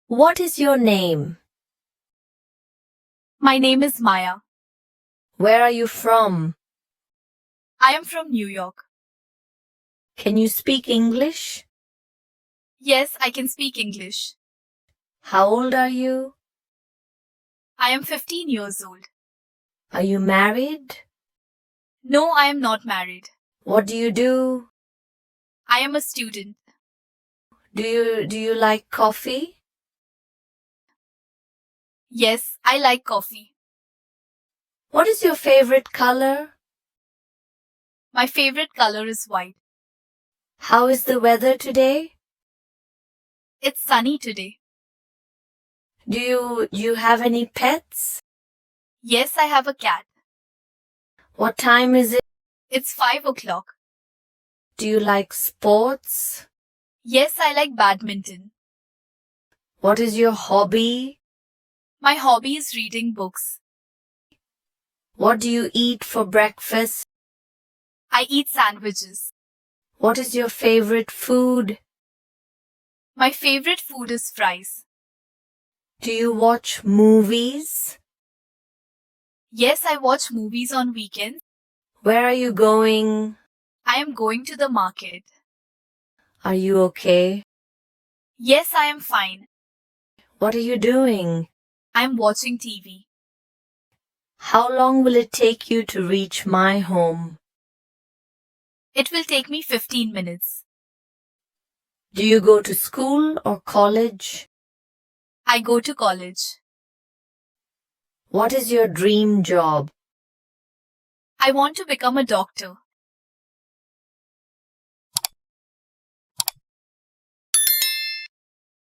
What is your name? My name is Maya. Where are you from? I am from New York. Can you speak English? Yes, I can speak English. How old are you? I am 15 years old. Are you married? No, I am not married. What do you do? I am a student. Do you like coffee? Yes, I like coffee. What is your favorite color? My favorite color is white. How is the weather today? It's sunny today. Do you have any pets? Yes, I have a cat. What time is it? It's 5 o'clock. Do you like sports? Yes, I like badminton. What is your hobby? My hobby is reading books. What do you eat for breakfast? I eat sandwiches. What is your favorite food? My favorite food is fries. Do you watch movies? Yes, I watch movies on weekends. Where are you going? I am going to the market. Are you okay? Yes, I am fine. What are you doing? I am watching TV. How long will it take you to reach my home? It will take me 15 minutes. Do you go to school or college? I go to college. What is your dream job? I want to become a doctor.